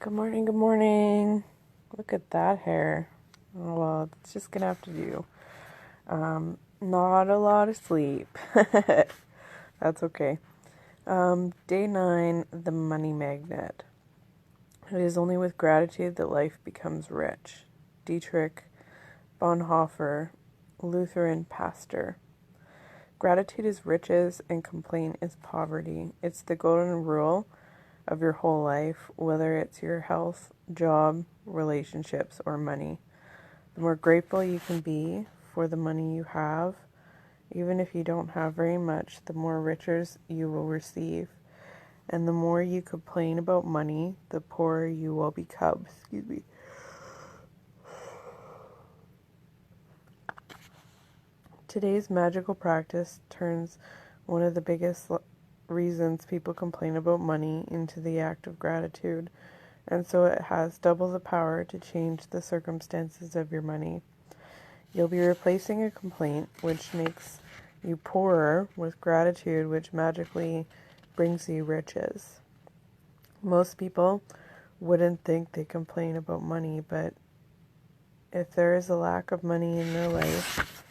Good morning, good morning. Look at that hair. Oh, well, it's just gonna have to do. Not a lot of sleep. That's okay. Day 9, the money magnet. It is only with gratitude that life becomes rich. Dietrich Bonhoeffer, Lutheran pastor. Gratitude is riches and complaint is poverty. It's the golden rule of your whole life, whether it's your health, job, relationships, or money. The more grateful you can be for the money you have, even if you don't have very much, the more riches you will receive. And the more you complain about money, the poorer you will become. Excuse me. Today's magical practice turns one of the biggest reasons people complain about money into the act of gratitude, and so it has double the power to change the circumstances of your money. You'll be replacing a complaint, which makes you poorer, with gratitude, which magically brings you riches. Most people wouldn't think they complain about money, but if there is a lack of money in their life,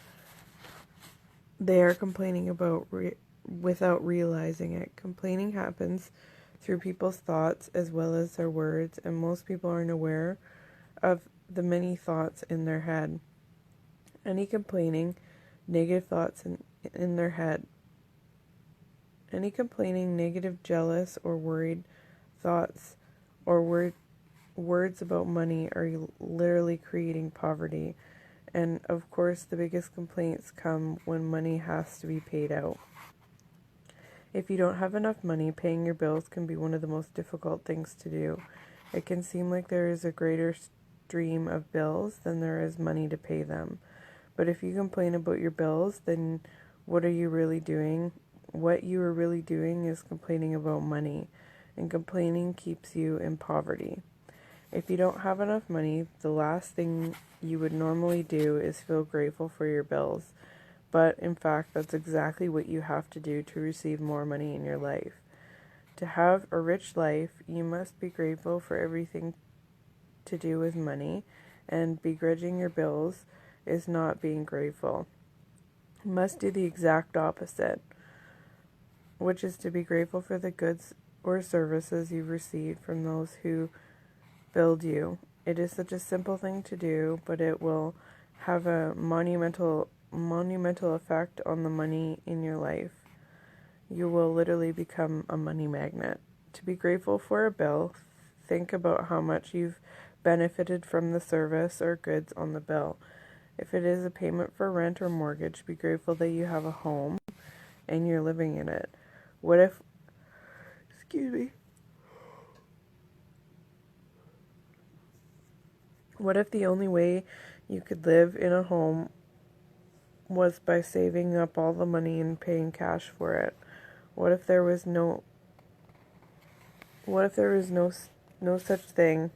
they are complaining about without realizing it. Complaining happens through people's thoughts as well as their words, and most people aren't aware of the many thoughts in their head. Any complaining, negative thoughts in their head. Any complaining, negative, jealous, or worried thoughts or words about money are literally creating poverty. And of course, the biggest complaints come when money has to be paid out. If you don't have enough money, paying your bills can be one of the most difficult things to do. It can seem like there is a greater stream of bills than there is money to pay them. But if you complain about your bills, then what are you really doing? What you are really doing is complaining about money, and complaining keeps you in poverty. If you don't have enough money, the last thing you would normally do is feel grateful for your bills. But in fact, that's exactly what you have to do to receive more money in your life. To have a rich life, you must be grateful for everything to do with money, and begrudging your bills is not being grateful. You must do the exact opposite, which is to be grateful for the goods or services you've received from those who build you. It is such a simple thing to do, but it will have a monumental effect on the money in your life. You will literally become a money magnet. To be grateful for a bill, think about how much you've benefited from the service or goods on the bill. If it is a payment for rent or mortgage, be grateful that you have a home and you're living in it. What if the only way you could live in a home was by saving up all the money and paying cash for it? What if there was no such thing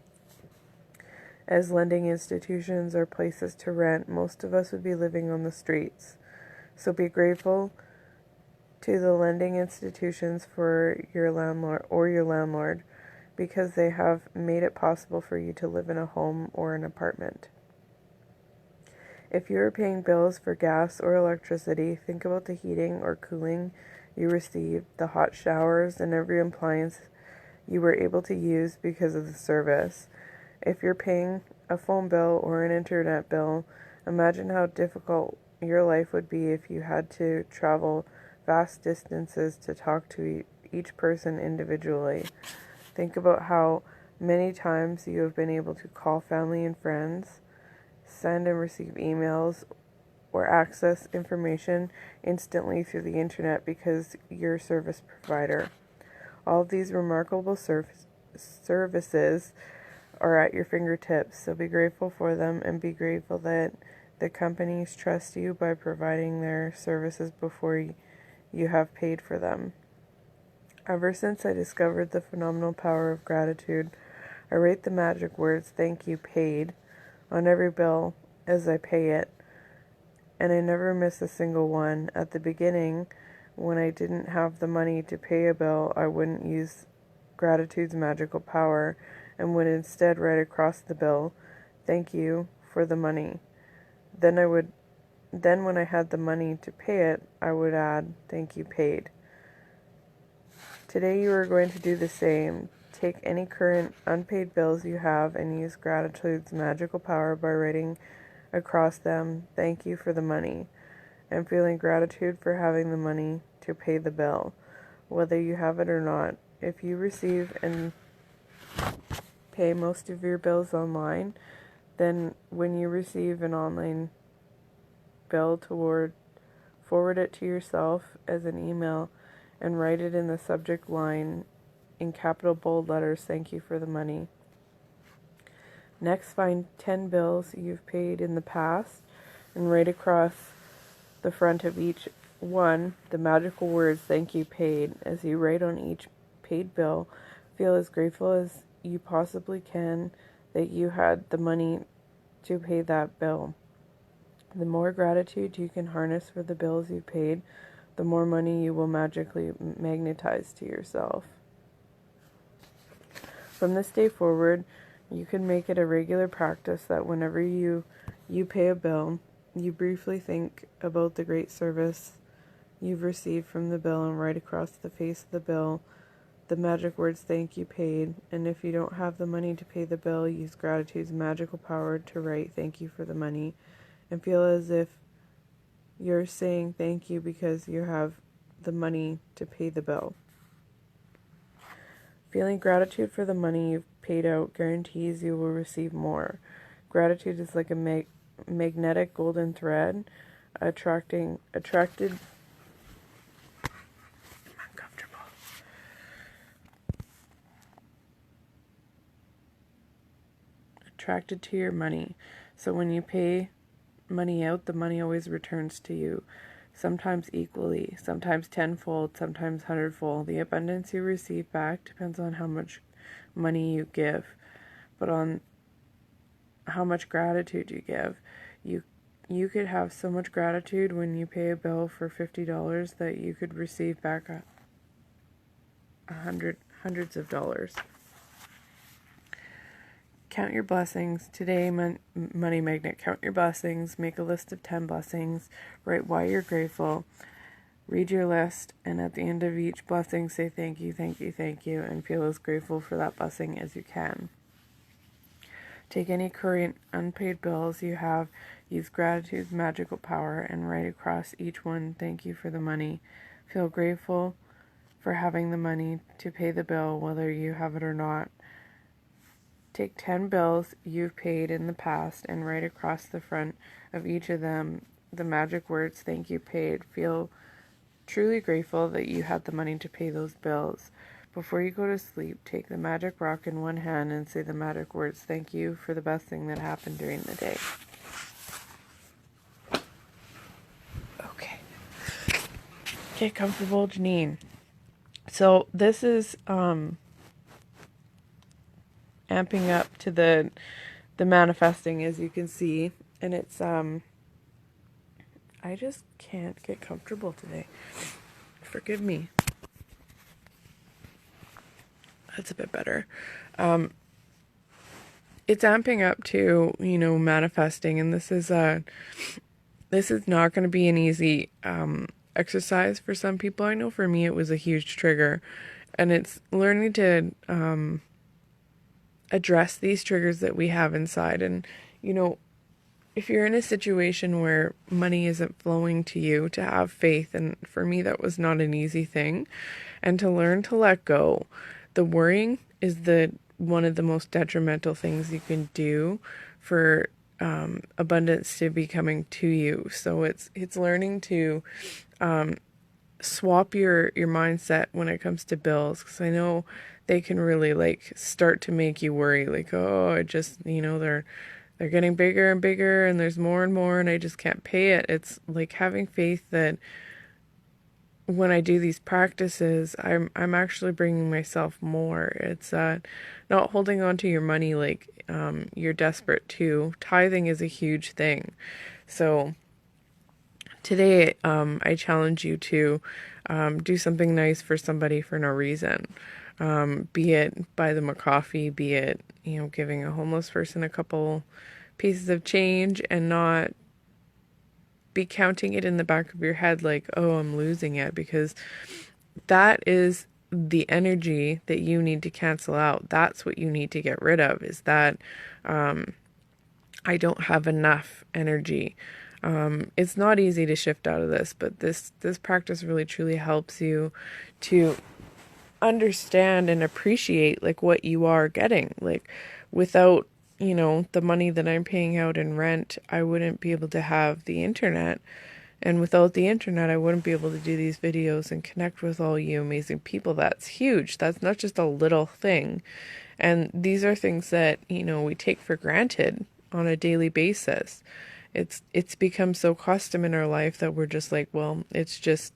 as lending institutions or places to rent? Most of us would be living on the streets. So be grateful to the lending institutions for your landlord because they have made it possible for you to live in a home or an apartment. If you are paying bills for gas or electricity, think about the heating or cooling you received, the hot showers, and every appliance you were able to use because of the service. If you're paying a phone bill or an internet bill, imagine how difficult your life would be if you had to travel vast distances to talk to each person individually. Think about how many times you have been able to call family and friends, send and receive emails, or access information instantly through the internet because you're a service provider. All of these remarkable services are at your fingertips, so be grateful for them and be grateful that the companies trust you by providing their services before you have paid for them. Ever since I discovered the phenomenal power of gratitude, I write the magic words "thank you, paid" on every bill as I pay it, and I never miss a single one. At the beginning, when I didn't have the money to pay a bill, I wouldn't use gratitude's magical power, and would instead write across the bill, "Thank you for the money." Then when I had the money to pay it, I would add, "Thank you, paid." Today you are going to do the same. Take any current unpaid bills you have and use gratitude's magical power by writing across them, "Thank you for the money," and feeling gratitude for having the money to pay the bill, whether you have it or not. If you receive and pay most of your bills online, then when you receive an online bill, forward it to yourself as an email and write it in the subject line in capital bold letters, "Thank you for the money." Next, find 10 bills you've paid in the past and write across the front of each one the magical words, "Thank you, paid." As you write on each paid bill, feel as grateful as you possibly can that you had the money to pay that bill. The more gratitude you can harness for the bills you paid, the more money you will magically magnetize to yourself. From this day forward, you can make it a regular practice that whenever you pay a bill, you briefly think about the great service you've received from the bill and write across the face of the bill the magic words, "Thank you, paid." And if you don't have the money to pay the bill, use gratitude's magical power to write, "Thank you for the money," and feel as if you're saying thank you because you have the money to pay the bill. Feeling gratitude for the money you've paid out guarantees you will receive more. Gratitude is like a magnetic golden thread attracted to your money. So when you pay money out, the money always returns to you, sometimes equally, sometimes tenfold, sometimes hundredfold. The abundance you receive back depends on how much money you give, but on how much gratitude you give. You could have so much gratitude when you pay a bill for $50 that you could receive back hundreds of dollars. Count your blessings. Today, Money Magnet, count your blessings. Make a list of 10 blessings. Write why you're grateful. Read your list, and at the end of each blessing, say thank you, thank you, thank you, and feel as grateful for that blessing as you can. Take any current unpaid bills you have, use gratitude's magical power, and write across each one, "Thank you for the money." Feel grateful for having the money to pay the bill, whether you have it or not. Take 10 bills you've paid in the past and write across the front of each of them the magic words, "Thank you, paid." Feel truly grateful that you had the money to pay those bills. Before you go to sleep, take the magic rock in one hand and say the magic words, "Thank you for the best thing that happened during the day." Okay. Get comfortable, Janine. So this is amping up to the manifesting, as you can see, and it's I just can't get comfortable today. Forgive me. That's a bit better. It's amping up to, manifesting, and this is not going to be an easy exercise for some people. I know for me it was a huge trigger, and it's learning to address these triggers that we have inside. And if you're in a situation where money isn't flowing to you, to have faith, and for me that was not an easy thing, and to learn to let go. The worrying is one of the most detrimental things you can do for abundance to be coming to you. So it's learning to swap your mindset when it comes to bills, because I know they can really start to make you worry, oh, I just they're getting bigger and bigger and there's more and more and I just can't pay it. It's like having faith that when I do these practices, I'm actually bringing myself more. It's not holding on to your money like you're desperate to. Tithing is a huge thing. So today, I challenge you to do something nice for somebody for no reason. be it buy them a coffee, be it, giving a homeless person a couple pieces of change, and not be counting it in the back of your head like, oh, I'm losing it, because that is the energy that you need to cancel out. That's what you need to get rid of, is that I don't have enough energy. It's not easy to shift out of this, but this practice really truly helps you to understand and appreciate like what you are getting. Like, without, the money that I'm paying out in rent, I wouldn't be able to have the internet. And without the internet, I wouldn't be able to do these videos and connect with all you amazing people. That's huge. That's not just a little thing. And these are things that, we take for granted on a daily basis. It's become so custom in our life that we're just like, well, it's just,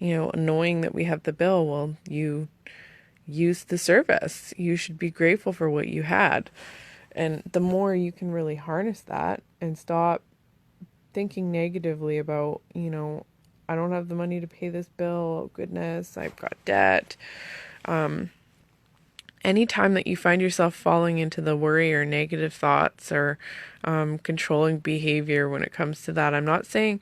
annoying that we have the bill. Well, you used the service. You should be grateful for what you had. And the more you can really harness that and stop thinking negatively about, I don't have the money to pay this bill. Oh, goodness, I've got debt. Anytime that you find yourself falling into the worry or negative thoughts or controlling behavior when it comes to that, I'm not saying,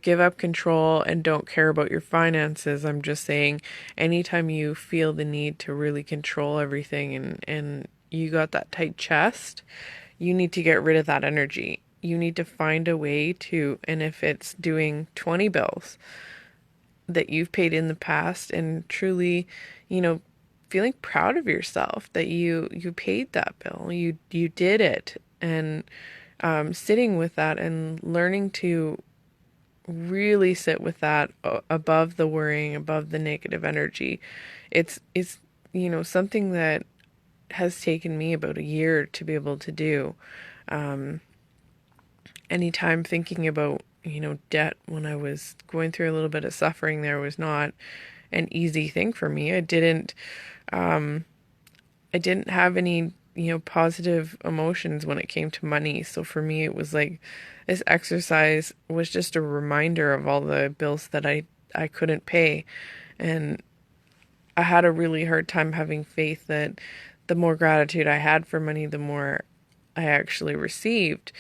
give up control and don't care about your finances. I'm just saying anytime you feel the need to really control everything and you got that tight chest, you need to get rid of that energy. You need to find a way to, and if it's doing 20 bills that you've paid in the past and truly, feeling proud of yourself that you paid that bill, you did it, and sitting with that and learning to really sit with that above the worrying, above the negative energy. It's something that has taken me about a year to be able to do. Anytime thinking about, debt when I was going through a little bit of suffering there was not an easy thing for me. I didn't have any, positive emotions when it came to money. So for me, it was like this exercise was just a reminder of all the bills that I couldn't pay. And I had a really hard time having faith that the more gratitude I had for money, the more I actually received.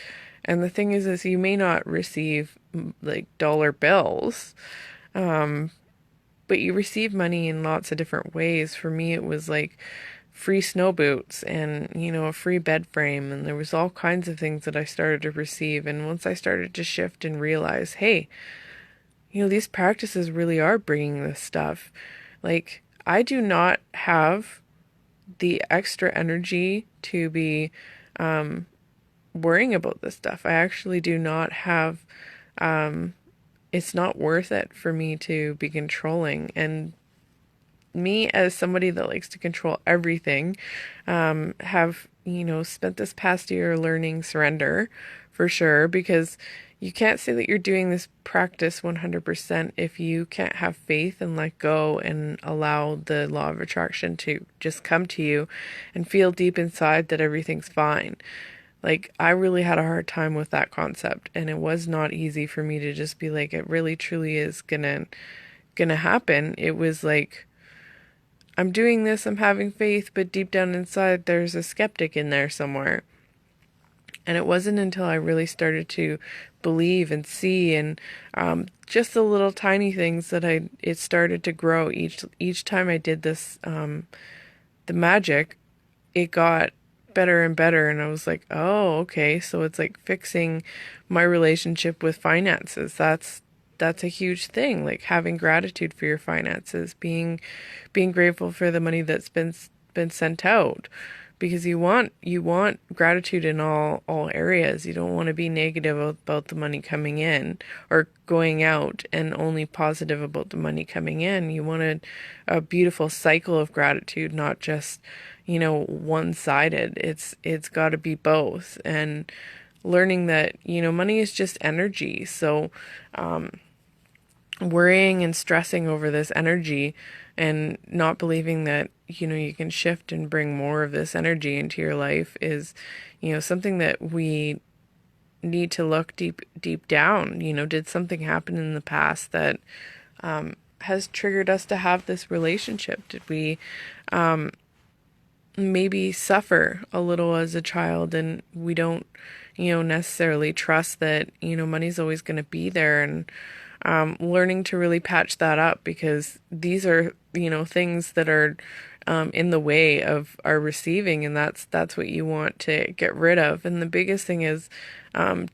And the thing is you may not receive like dollar bills, but you receive money in lots of different ways. For me, it was like free snow boots and, a free bed frame. And there was all kinds of things that I started to receive. And once I started to shift and realize, hey, these practices really are bringing this stuff. Like, I do not have the extra energy to be worrying about this stuff. I actually do not have, it's not worth it for me to be controlling. And me, as somebody that likes to control everything, have, spent this past year learning surrender for sure, because you can't say that you're doing this practice 100% if you can't have faith and let go and allow the law of attraction to just come to you and feel deep inside that everything's fine. Like, I really had a hard time with that concept, and it was not easy for me to just be like, it really truly is gonna happen. It was like, I'm doing this, I'm having faith, but deep down inside there's a skeptic in there somewhere. And it wasn't until I really started to believe and see, and just the little tiny things that it started to grow each time I did this, the magic, it got better and better. And I was like, oh, okay, so it's like fixing my relationship with finances. That's a huge thing. Like, having gratitude for your finances, being grateful for the money that's been sent out, because you want gratitude in all areas. You don't want to be negative about the money coming in or going out and only positive about the money coming in. You want a beautiful cycle of gratitude, not just, one-sided. It's got to be both. And learning that, money is just energy. So worrying and stressing over this energy and not believing that, you can shift and bring more of this energy into your life is, something that we need to look deep down. Did something happen in the past that has triggered us to have this relationship? Did we maybe suffer a little as a child, and we don't, necessarily trust that, money's always going to be there, and learning to really patch that up, because these are, things that are in the way of our receiving, and that's what you want to get rid of. And the biggest thing is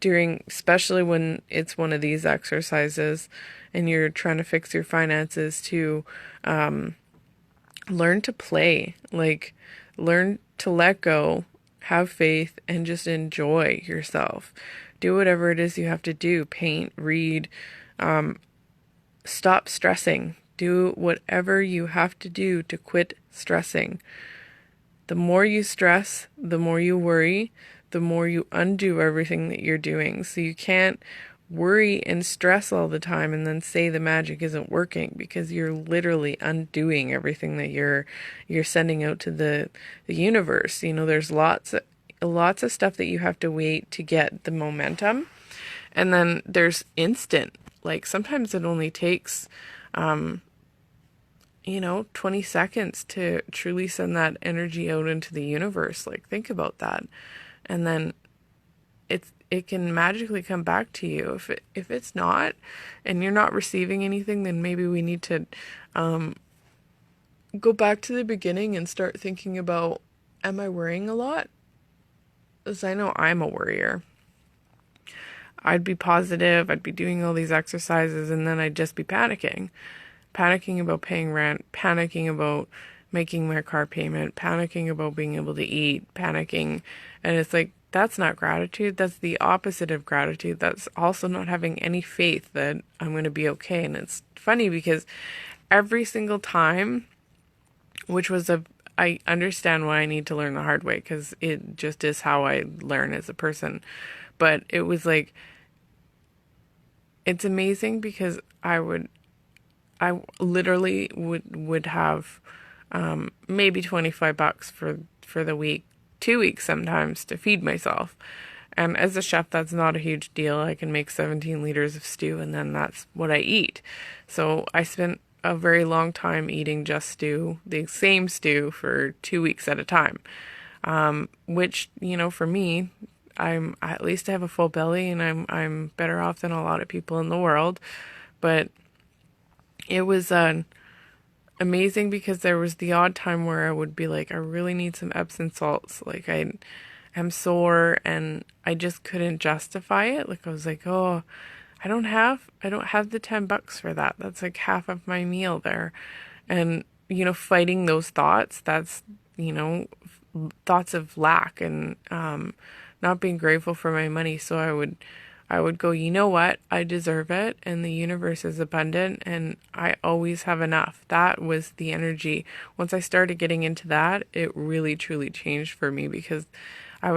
during, especially when it's one of these exercises and you're trying to fix your finances, to learn to play, like learn to let go, have faith, and just enjoy yourself. Do whatever it is you have to do. Paint, read, stop stressing. Do whatever you have to do to quit stressing. The more you stress, the more you worry, the more you undo everything that you're doing. So you can't worry and stress all the time and then say the magic isn't working, because you're literally undoing everything that you're sending out to the universe. There's lots of stuff that you have to wait to get the momentum, and then there's instant. Like sometimes it only takes 20 seconds to truly send that energy out into the universe. Like, think about that. And then it can magically come back to you. If it's not, and you're not receiving anything, then maybe we need to go back to the beginning and start thinking about, am I worrying a lot? Because I know I'm a worrier. I'd be positive, I'd be doing all these exercises, and then I'd just be panicking about paying rent, panicking about making my car payment, panicking about being able to eat, panicking. And it's like, that's not gratitude. That's the opposite of gratitude. That's also not having any faith that I'm going to be okay. And it's funny because every single time, I understand why I need to learn the hard way, because it just is how I learn as a person. But it was like, it's amazing because I literally would have maybe $25 for the week, 2 weeks sometimes, to feed myself. And as a chef, that's not a huge deal. I can make 17 liters of stew, and then that's what I eat. So I spent a very long time eating just stew, the same stew, for 2 weeks at a time. Which, for me, at least I have a full belly, and I'm better off than a lot of people in the world. But it was amazing, because there was the odd time where I would be like, I really need some Epsom salts. Like, I am sore and I just couldn't justify it. Like, I was like, oh, I don't have the $10 for that. That's like half of my meal there. And, fighting those thoughts, that's, thoughts of lack and not being grateful for my money. So I would go, you know what? I deserve it, and the universe is abundant, and I always have enough. That was the energy. Once I started getting into that, it really truly changed for me, because I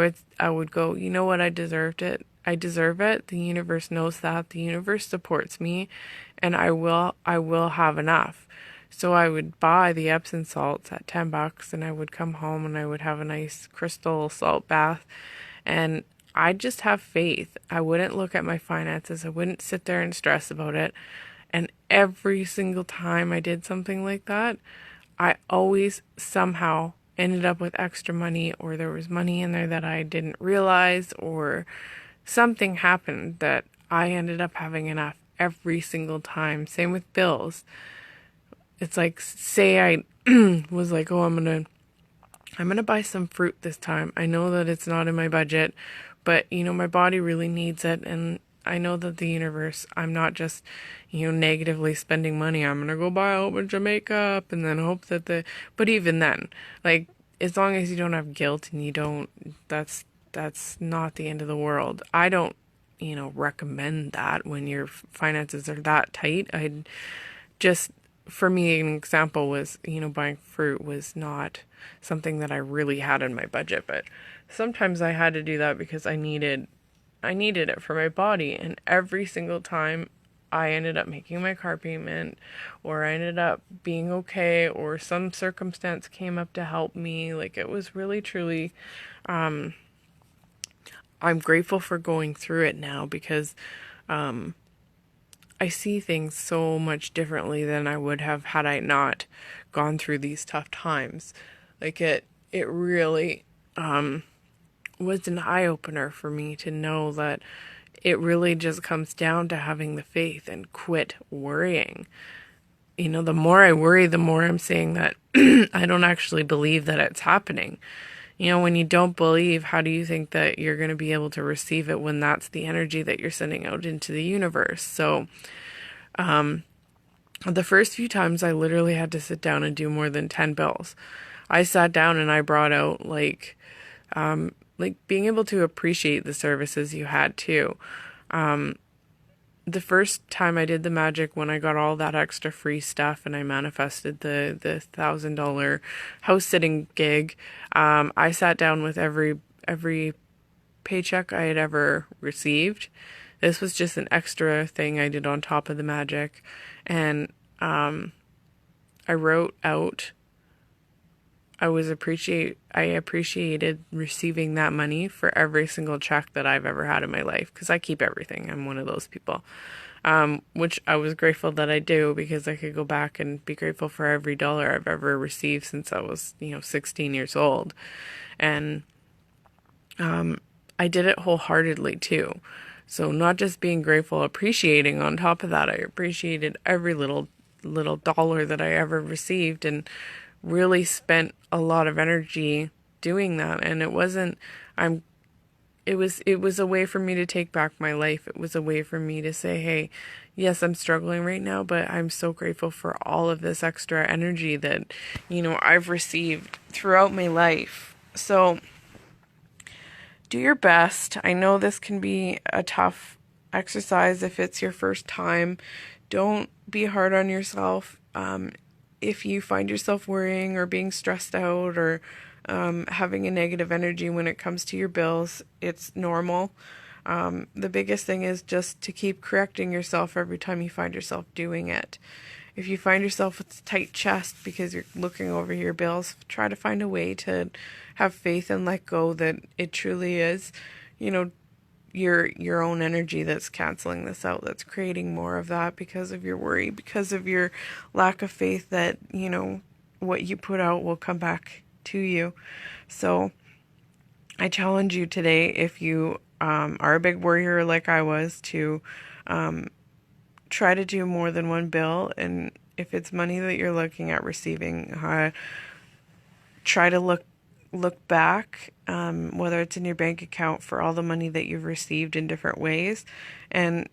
would go, you know what? I deserved it. I deserve it. The universe knows that. The universe supports me, and I will have enough. So I would buy the Epsom salts at $10, and I would come home and I would have a nice crystal salt bath, and I'd just have faith. I wouldn't look at my finances. I wouldn't sit there and stress about it. And every single time I did something like that, I always somehow ended up with extra money, or there was money in there that I didn't realize, or something happened that I ended up having enough every single time. Same with bills. It's like, say I was like, oh, I'm gonna buy some fruit this time. I know that it's not in my budget, but, my body really needs it. And I know that the universe, I'm not just, negatively spending money. I'm going to go buy a whole bunch of makeup and then hope that but even then, like, as long as you don't have guilt and you don't, that's not the end of the world. I don't, recommend that when your finances are that tight. For me, an example was, buying fruit was not something that I really had in my budget, but sometimes I had to do that because I needed it for my body. And every single time I ended up making my car payment, or I ended up being okay, or some circumstance came up to help me. Like, it was really, truly, I'm grateful for going through it now, because I I see things so much differently than I would have had I not gone through these tough times. Like it really was an eye opener for me to know that it really just comes down to having the faith and quit worrying. You know, the more I worry, the more I'm saying that I don't actually believe that it's happening. You know, when you don't believe, how do you think that you're going to be able to receive it when that's the energy that you're sending out into the universe? So, the first few times I literally had to sit down and do more than 10 bills. I sat down and I brought out like being able to appreciate the services you had too. The first time I did the magic, when I got all that extra free stuff and I manifested the $1,000 house sitting gig, I sat down with every paycheck I had ever received. This was just an extra thing I did on top of the magic, and I wrote out. I appreciated receiving that money for every single check that I've ever had in my life, because I keep everything. I'm one of those people. Which I was grateful that I do, because I could go back and be grateful for every dollar I've ever received since I was, 16 years old. And I did it wholeheartedly too. So not just being grateful, appreciating on top of that, I appreciated every little dollar that I ever received, and really spent a lot of energy doing that. And it wasn't it was a way for me to take back my life. It was a way for me to say, hey, yes, I'm struggling right now, but I'm so grateful for all of this extra energy that, I've received throughout my life. So do your best. I know this can be a tough exercise if it's your first time. Don't be hard on yourself. If you find yourself worrying or being stressed out or having a negative energy when it comes to your bills, it's normal. The biggest thing is just to keep correcting yourself every time you find yourself doing it. If you find yourself with a tight chest because you're looking over your bills, try to find a way to have faith and let go that it truly is, your own energy that's canceling this out, that's creating more of that because of your worry, because of your lack of faith that, what you put out will come back to you. So I challenge you today, if you are a big worrier like I was, to try to do more than one bill. And if it's money that you're looking at receiving, try to look back, whether it's in your bank account, for all the money that you've received in different ways, and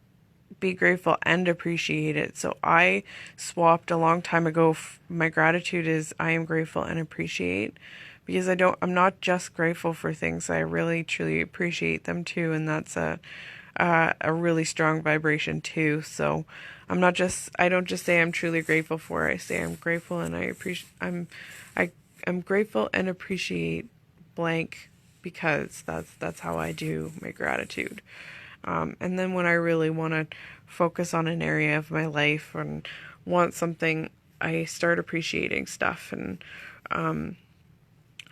be grateful and appreciate it. So I swapped a long time ago. My gratitude is I am grateful and appreciate, because I'm not just grateful for things. I really truly appreciate them too. And that's a really strong vibration too. So I don't just say I'm truly grateful for it. I say I'm grateful and I'm grateful and appreciate blank, because that's how I do my gratitude. And then when I really want to focus on an area of my life and want something, I start appreciating stuff and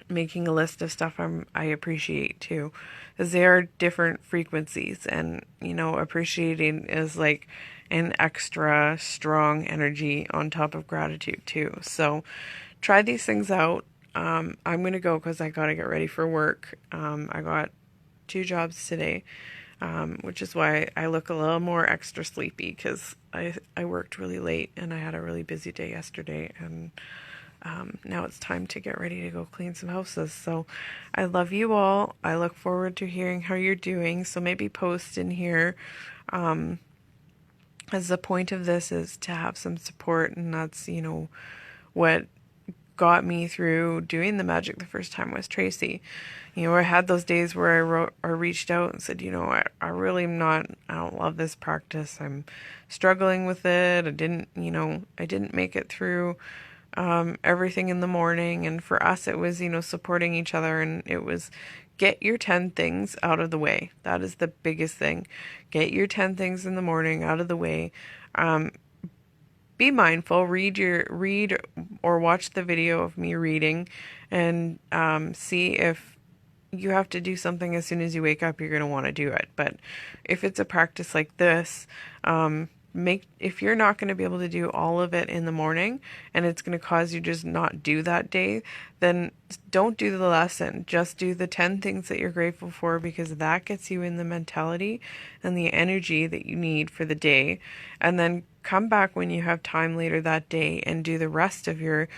making a list of stuff I appreciate too, because they are different frequencies. And appreciating is like an extra strong energy on top of gratitude too. So try these things out. I'm going to go because I got to get ready for work. I got 2 jobs today, which is why I look a little more extra sleepy, because I worked really late and I had a really busy day yesterday, and now it's time to get ready to go clean some houses. So I love you all. I look forward to hearing how you're doing. So maybe post in here, as the point of this is to have some support, and that's, what got me through doing the magic the first time was Tracy. I had those days where I reached out and said, I really I don't love this practice. I'm struggling with it. I didn't make it through everything in the morning. And for us, it was, supporting each other, and it was get your 10 things out of the way. That is the biggest thing. Get your 10 things in the morning out of the way. Be mindful, read or watch the video of me reading, and see if you have to do something as soon as you wake up, you're going to want to do it. But if it's a practice like this, if you're not going to be able to do all of it in the morning and it's going to cause you just not do that day, then don't do the lesson. Just do the 10 things that you're grateful for, because that gets you in the mentality and the energy that you need for the day. And then come back when you have time later that day and do the rest of your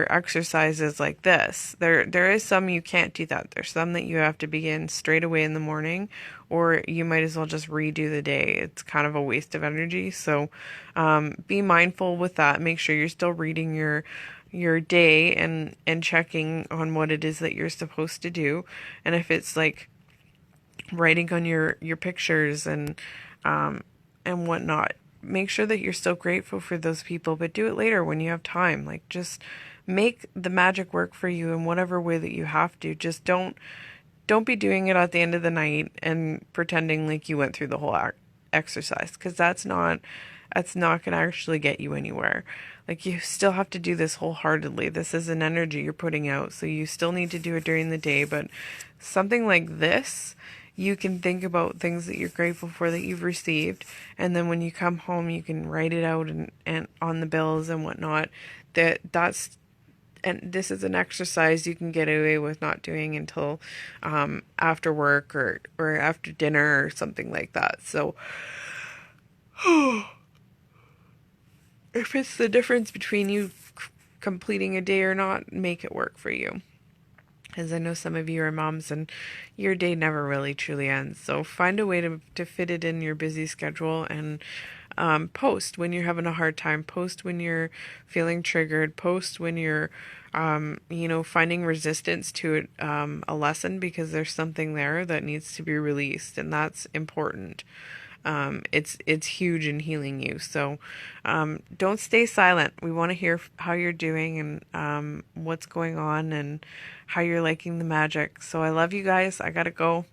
exercises like this. There is some you can't do that. There's some that you have to begin straight away in the morning, or you might as well just redo the day. It's kind of a waste of energy. So be mindful with that. Make sure you're still reading your day and checking on what it is that you're supposed to do. And if it's like writing on your pictures and whatnot, make sure that you're still grateful for those people, but do it later when you have time. Like, just make the magic work for you in whatever way that you have to. Just don't be doing it at the end of the night and pretending like you went through the whole exercise, because that's not going to actually get you anywhere. Like, you still have to do this wholeheartedly. This is an energy you're putting out, so you still need to do it during the day. But something like this, you can think about things that you're grateful for that you've received, and then when you come home, you can write it out and on the bills and whatnot. And this is an exercise you can get away with not doing until after work or after dinner or something like that. So if it's the difference between you completing a day or not, make it work for you. As I know some of you are moms and your day never really truly ends. So find a way to fit it in your busy schedule, and post when you're having a hard time. Post when you're feeling triggered. Post when you're, finding resistance to a lesson, because there's something there that needs to be released, and that's important. It's huge in healing you. So don't stay silent. We want to hear how you're doing and what's going on and how you're liking the magic. So I love you guys. I gotta go.